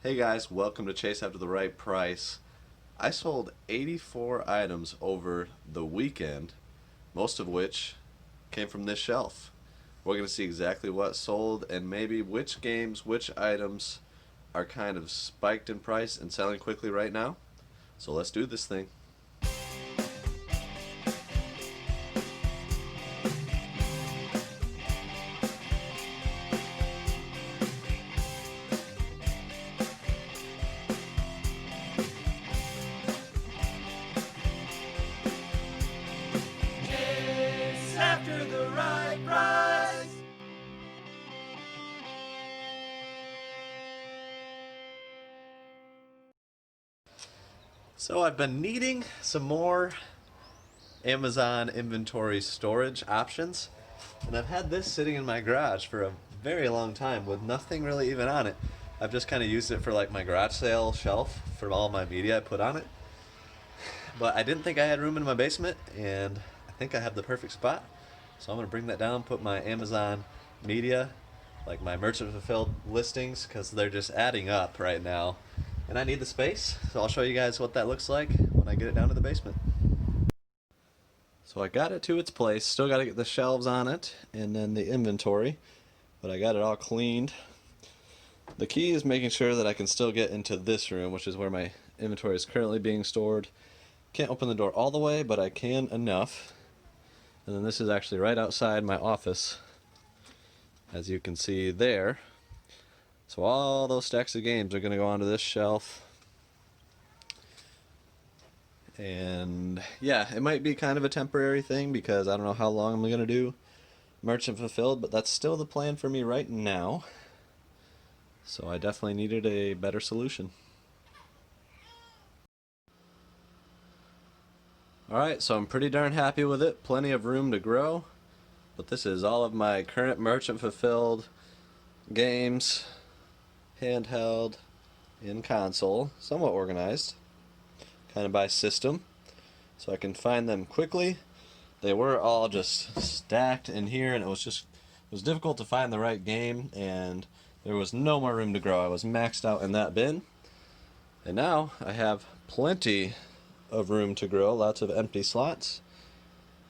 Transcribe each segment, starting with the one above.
Hey guys, welcome to Chase After the Right Price. I sold 84 items over the weekend, most of which came from this shelf. We're going to see exactly what sold and maybe which games, which items are kind of spiked in price and selling quickly right now. So let's do this thing. Chase after the right price. So I've been needing some more Amazon inventory storage options, and I've had this sitting in my garage for a very long time with nothing really even on it. I've just kind of used it for like my garage sale shelf for all my media I put on it. But I didn't think I had room in my basement, and I think I have the perfect spot. So I'm going to bring that down, put my Amazon media, like my merchant fulfilled listings, because they're just adding up right now. And I need the space, so I'll show you guys what that looks like when I get it down to the basement. So I got it to its place, still got to get the shelves on it, and then the inventory, but I got it all cleaned. The key is making sure that I can still get into this room, which is where my inventory is currently being stored. Can't open the door all the way, but I can enough. And then this is actually right outside my office, as you can see there. So all those stacks of games are going to go onto this shelf. And yeah, it might be kind of a temporary thing because I don't know how long I'm going to do merchant fulfilled, but that's still the plan for me right now. So I definitely needed a better solution. Alright, so I'm pretty darn happy with it. Plenty of room to grow. But this is all of my current merchant fulfilled games, handheld, in console, somewhat organized, kind of by system, so I can find them quickly. They were all just stacked in here, and it was difficult to find the right game, and there was no more room to grow. I was maxed out in that bin, and now I have plenty of room to grow, lots of empty slots.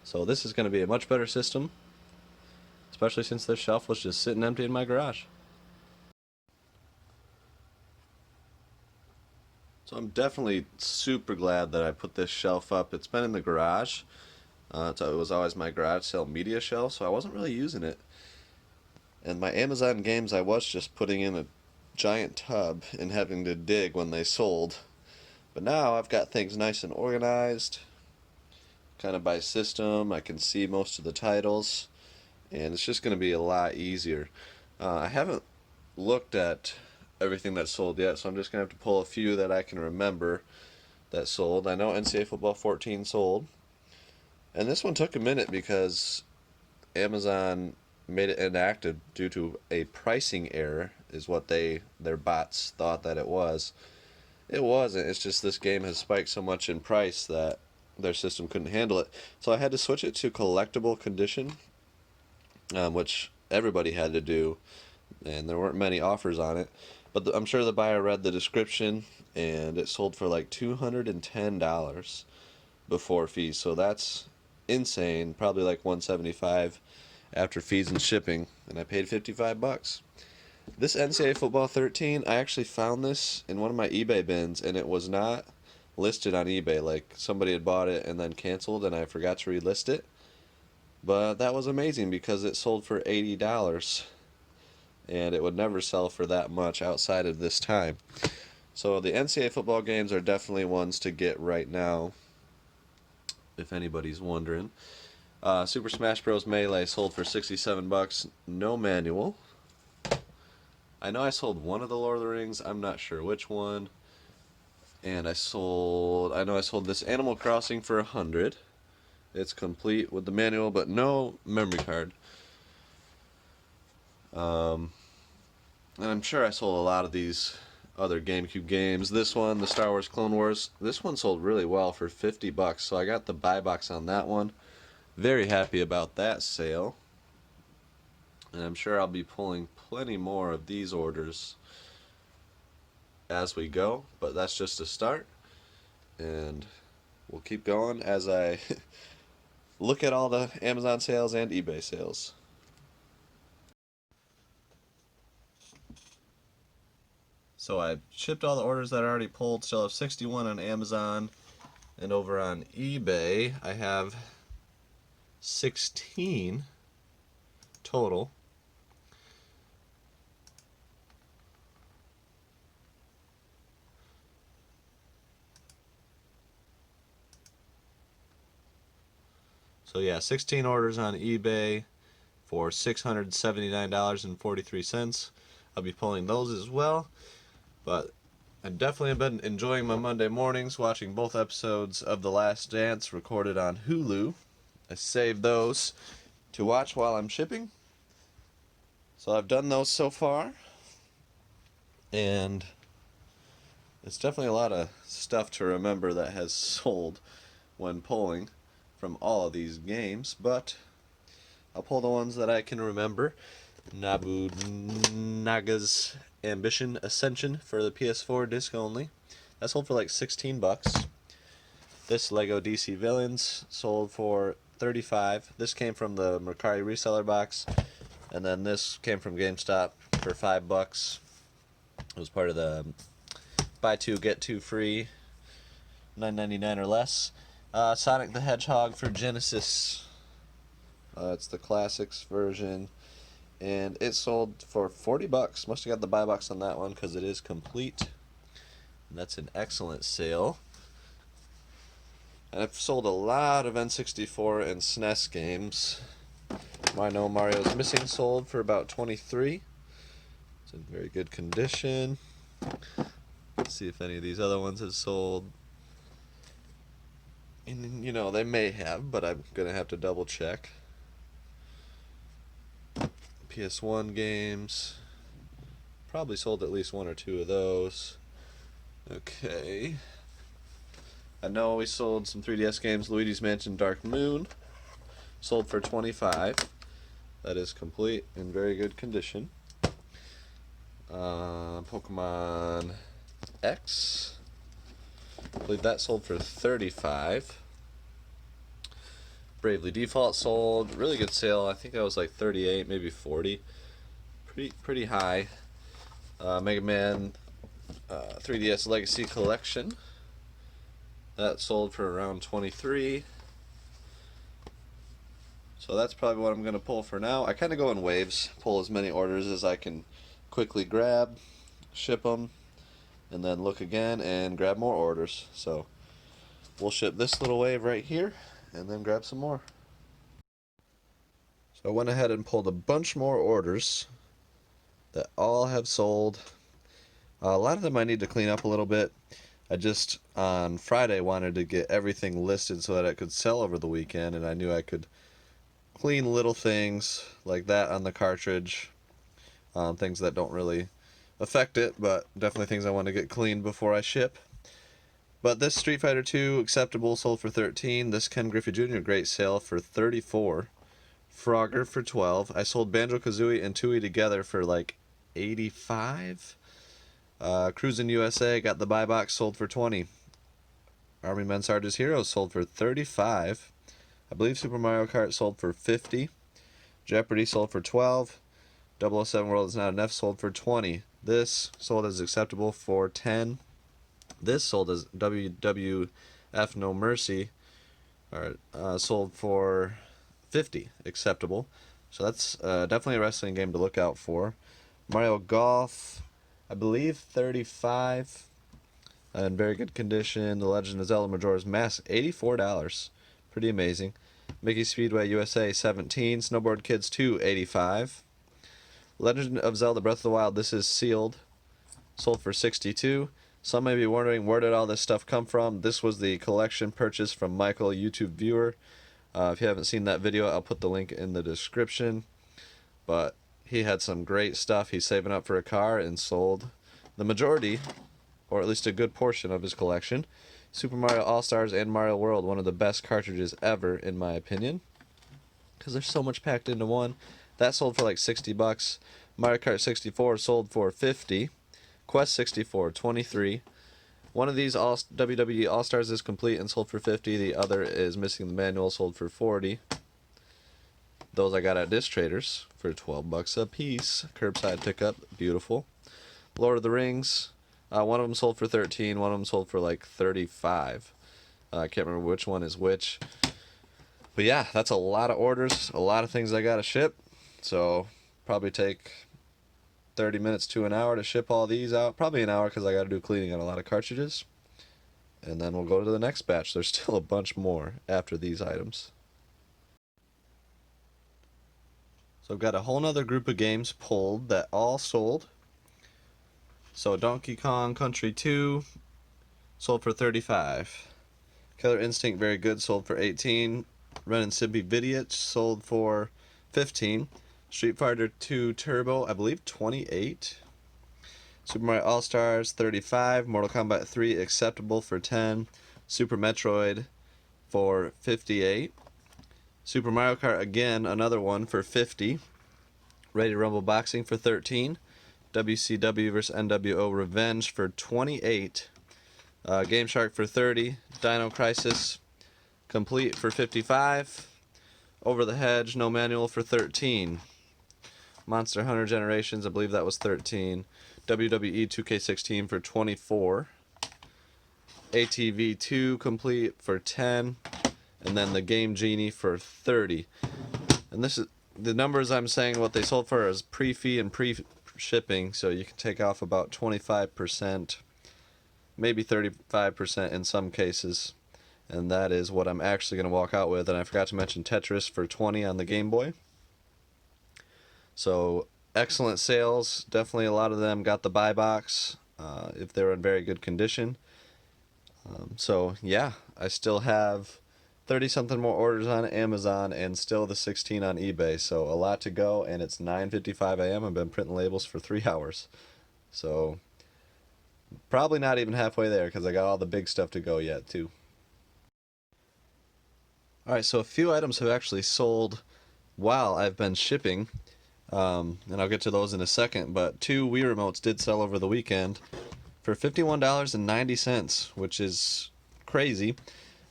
So this is going to be a much better system, especially since this shelf was just sitting empty in my garage. So I'm definitely super glad that I put this shelf up. It's been in the garage. So it was always my garage sale media shelf, so I wasn't really using it. And my Amazon games I was just putting in a giant tub and having to dig when they sold. But now I've got things nice and organized, kind of by system. I can see most of the titles, and it's just going to be a lot easier. I haven't looked at everything that sold yet, so I'm just going to have to pull a few that I can remember that sold. I know NCAA Football 14 sold. And this one took a minute because Amazon made it inactive due to a pricing error, is what their bots thought that it was. It wasn't. It's just this game has spiked so much in price that their system couldn't handle it. So I had to switch it to collectible condition, which everybody had to do, and there weren't many offers on it. But I'm sure the buyer read the description, and it sold for like $210 before fees. So that's insane. Probably like $175 after fees and shipping, and I paid $55. This NCAA Football 13, I actually found this in one of my eBay bins, and it was not listed on eBay. Like somebody had bought it and then canceled, and I forgot to relist it. But that was amazing because it sold for $80, and it would never sell for that much outside of this time. So the NCAA football games are definitely ones to get right now, if anybody's wondering. Super Smash Bros. Melee sold for $67, no manual. I know I sold one of the Lord of the Rings, I'm not sure which one. And I know I sold this Animal Crossing for $100. It's complete with the manual, but no memory card. And I'm sure I sold a lot of these other GameCube games. This one, the Star Wars Clone Wars, this one sold really well for $50, so I got the buy box on that one. Very happy about that sale. And I'm sure I'll be pulling plenty more of these orders as we go, but that's just a start, and we'll keep going as I look at all the Amazon sales and eBay sales. So I shipped all the orders that I already pulled, still have 61 on Amazon, and over on eBay I have 16 total. So yeah, 16 orders on eBay for $679.43. I'll be pulling those as well. But I've definitely been enjoying my Monday mornings watching both episodes of The Last Dance recorded on Hulu. I saved those to watch while I'm shipping. So I've done those so far. And it's definitely a lot of stuff to remember that has sold when pulling from all of these games, but I'll pull the ones that I can remember. Nabunaga's Ambition Ascension for the PS4 disc only. That sold for like 16 bucks. This Lego DC Villains sold for 35. This came from the Mercari reseller box, and then this came from GameStop for 5 bucks. It was part of the buy two get two free, $9.99 or less. Sonic the Hedgehog for Genesis. It's the classics version, and it sold for 40 bucks. Must have got the buy box on that one because it is complete. And that's an excellent sale. And I've sold a lot of N64 and SNES games. I know Mario's Missing sold for about 23. It's in very good condition. Let's see if any of these other ones have sold. And, you know, they may have, but I'm going to have to double check. PS1 games. Probably sold at least one or two of those. Okay. I know we sold some 3DS games. Luigi's Mansion Dark Moon sold for 25. That is complete in very good condition. Pokemon X, I believe that sold for 35. Bravely Default sold, really good sale. I think that was like 38, maybe 40. Pretty high. Mega Man 3DS Legacy Collection, that sold for around 23. So that's probably what I'm going to pull for now. I kind of go in waves, pull as many orders as I can quickly grab, ship them, and then look again and grab more orders. So we'll ship this little wave right here and then grab some more. So I went ahead and pulled a bunch more orders that all have sold. A lot of them I need to clean up a little bit. I just on Friday wanted to get everything listed so that I could sell over the weekend, and I knew I could clean little things like that on the cartridge, things that don't really affect it, but definitely things I want to get cleaned before I ship. But this Street Fighter 2 Acceptable sold for 13. This Ken Griffey Jr. Great Sale for 34. Frogger for 12. I sold Banjo-Kazooie and Tooie together for like 85. Cruisin' USA got the buy box, sold for 20. Army Men Sarge's Heroes sold for 35. I believe Super Mario Kart sold for 50. Jeopardy sold for 12. 007 World Is Not Enough sold for 20. This sold as Acceptable for 10. This sold as WWF No Mercy, sold for 50. Acceptable. So that's definitely a wrestling game to look out for. Mario Golf, I believe 35. In very good condition. The Legend of Zelda Majora's Mask, $84. Pretty amazing. Mickey Speedway USA, 17. Snowboard Kids 2, 85. Legend of Zelda Breath of the Wild, this is sealed, sold for 62. Some may be wondering, where did all this stuff come from? This was the collection purchase from Michael, YouTube viewer. If you haven't seen that video, I'll put the link in the description. But he had some great stuff. He's saving up for a car and sold the majority, or at least a good portion of his collection. Super Mario All-Stars and Mario World, one of the best cartridges ever, in my opinion, because there's so much packed into one. That sold for like 60 bucks. Mario Kart 64 sold for 50. Quest 64, 23. One of these WWE All-Stars is complete and sold for 50. The other is missing the manual, sold for 40. Those I got at Disc Traders for 12 bucks a piece. Curbside pickup, beautiful. Lord of the Rings, one of them sold for 13, one of them sold for like 35. I can't remember which one is which. But yeah, that's a lot of orders, a lot of things I gotta ship. So probably take 30 minutes to an hour to ship all these out. Probably an hour because I gotta do cleaning on a lot of cartridges. And then we'll go to the next batch. There's still a bunch more after these items. So I've got a whole nother group of games pulled that all sold. So Donkey Kong Country 2 sold for 35. Killer Instinct Very Good sold for 18. Ren and Stimpy Viditch sold for 15. Street Fighter 2 Turbo, I believe 28. Super Mario All-Stars 35. Mortal Kombat 3 Acceptable for 10. Super Metroid for 58. Super Mario Kart again, another one for 50. Ready to Rumble Boxing for 13. WCW vs NWO Revenge for 28. Game Shark for 30. Dino Crisis Complete for 55. Over the Hedge No Manual for 13. Monster Hunter Generations, I believe that was 13. WWE 2K16 for 24. ATV 2 Complete for 10. And then the Game Genie for 30. And this is the numbers I'm saying what they sold for is pre-fee and pre-shipping, so you can take off about 25%, maybe 35% in some cases. And that is what I'm actually going to walk out with. And I forgot to mention Tetris for 20 on the Game Boy. So excellent sales. Definitely a lot of them got the buy box if they were in very good condition. So yeah, I still have 30 something more orders on Amazon and still the 16 on eBay. So a lot to go, and it's 9:55 a.m. I've been printing labels for 3 hours. So probably not even halfway there because I got all the big stuff to go yet too. Alright, so a few items have actually sold while I've been shipping. And I'll get to those in a second, but 2 Wii remotes did sell over the weekend for $51.90, which is crazy.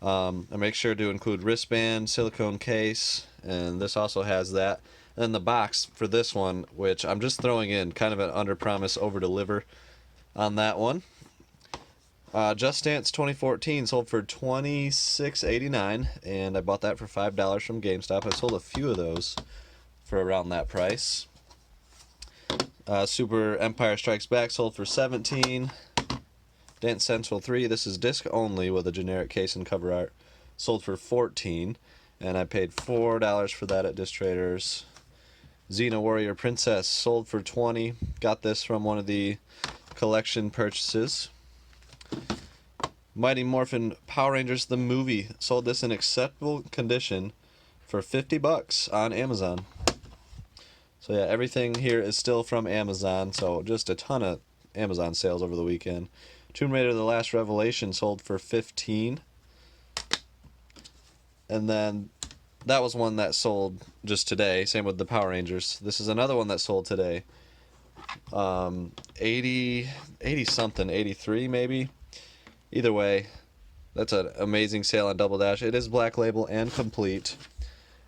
I make sure to include wristband, silicone case, and this also has that. And then the box for this one, which I'm just throwing in kind of an under promise, over deliver on that one. Just Dance 2014 sold for $26.89, and I bought that for $5 from GameStop. I sold a few of those for around that price. Super Empire Strikes Back sold for $17. Dance Central 3, this is disc only with a generic case and cover art, sold for $14, and I paid $4 for that at Disc Traders. Xena Warrior Princess sold for $20. Got this from one of the collection purchases. Mighty Morphin Power Rangers the movie, sold this in acceptable condition for $50 on Amazon. So yeah, everything here is still from Amazon, so just a ton of Amazon sales over the weekend. Tomb Raider The Last Revelation sold for $15. And then that was one that sold just today. Same with the Power Rangers. This is another one that sold today. 80 something, 83 maybe. Either way, that's an amazing sale on Double Dash. It is Black Label and complete.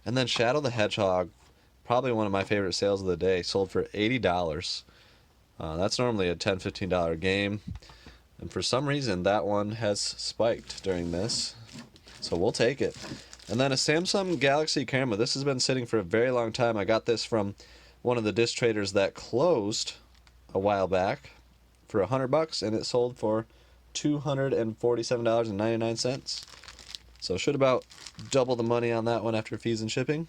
And then Shadow the Hedgehog, probably one of my favorite sales of the day, sold for $80. That's normally a $10, $15 game. And for some reason, that one has spiked during this. So we'll take it. And then a Samsung Galaxy camera. This has been sitting for a very long time. I got this from one of the disc traders that closed a while back for $100, and it sold for $247.99. So should about double the money on that one after fees and shipping.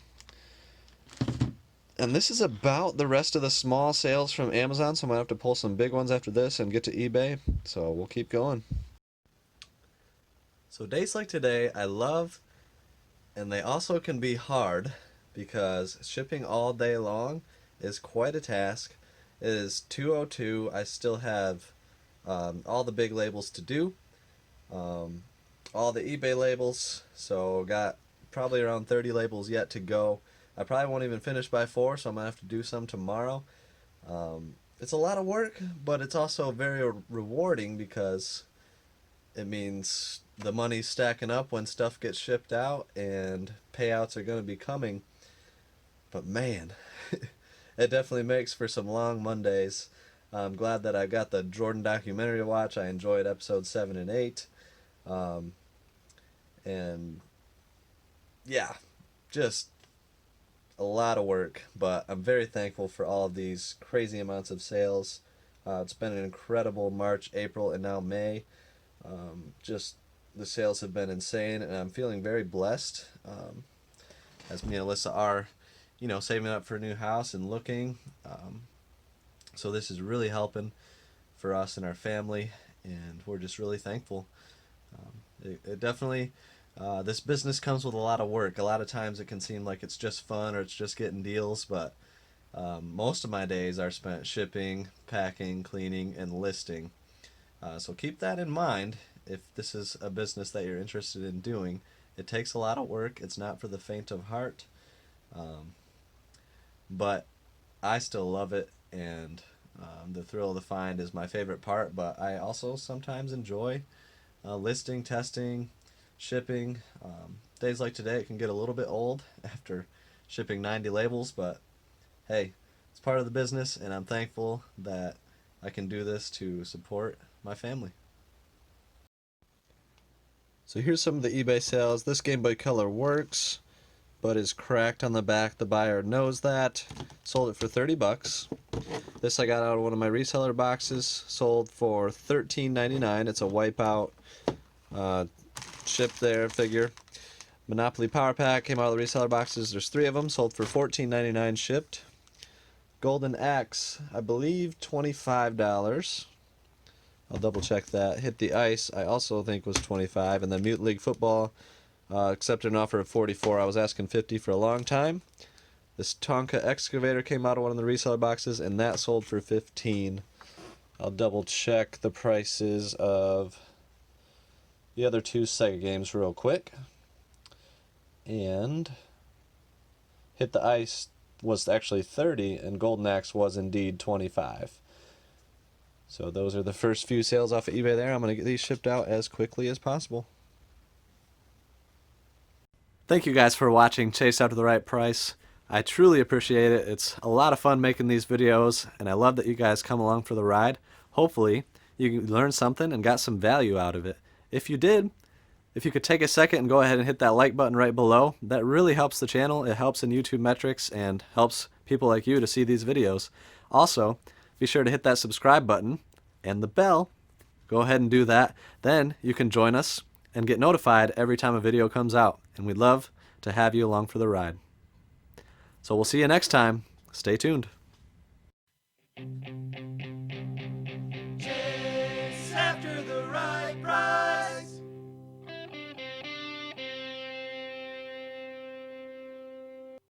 And this is about the rest of the small sales from Amazon, so I'm going to have to pull some big ones after this and get to eBay. So we'll keep going. So days like today, I love, and they also can be hard, because shipping all day long is quite a task. It is 2:02. I still have all the big labels to do, all the eBay labels, so got probably around 30 labels yet to go. I probably won't even finish by 4, so I'm going to have to do some tomorrow. it's a lot of work, but it's also very rewarding because it means the money's stacking up when stuff gets shipped out and payouts are going to be coming. But man, it definitely makes for some long Mondays. I'm glad that I got the Jordan documentary to watch. I enjoyed episode 7 and 8. Um, and yeah, just a lot of work, but I'm very thankful for all of these crazy amounts of sales. It's been an incredible March, April, and now May. Just the sales have been insane, and I'm feeling very blessed. As me and Alyssa are, saving up for a new house and looking. So this is really helping for us and our family, and we're just really thankful. It definitely, this business comes with a lot of work. A lot of times it can seem like it's just fun or it's just getting deals, but most of my days are spent shipping, packing, cleaning, and listing. So keep that in mind if this is a business that you're interested in doing. It takes a lot of work. It's not for the faint of heart. But I still love it, and the thrill of the find is my favorite part, but I also sometimes enjoy listing, testing, shipping. Days like today, it can get a little bit old after shipping 90 labels, but hey, it's part of the business, and I'm thankful that I can do this to support my family. So here's some of the eBay sales. This Game Boy Color works, but is cracked on the back. The buyer knows that. Sold it for 30 bucks. This I got out of one of my reseller boxes. Sold for $13.99. It's a wipeout shipped there figure. Monopoly Power Pack came out of the reseller boxes. There's 3 of them. Sold for $14.99 shipped. Golden Axe, I believe $25. I'll double check that. Hit the Ice, I also think was $25. And then Mutant League Football accepted an offer of $44. I was asking $50 for a long time. This Tonka excavator came out of one of the reseller boxes, and that sold for $15. I'll double check the prices of the other 2 Sega games real quick. And Hit the Ice was actually $30, and Golden Axe was indeed $25. So those are the first few sales off of eBay there. I'm going to get these shipped out as quickly as possible. Thank you guys for watching Chase After the Right Price. I truly appreciate it. It's a lot of fun making these videos, and I love that you guys come along for the ride. Hopefully, you learned something and got some value out of it. If you did, if you could take a second and go ahead and hit that like button right below, that really helps the channel. It helps in YouTube metrics and helps people like you to see these videos. Also, be sure to hit that subscribe button and the bell. Go ahead and do that. Then you can join us and get notified every time a video comes out. And we'd love to have you along for the ride. So we'll see you next time. Stay tuned.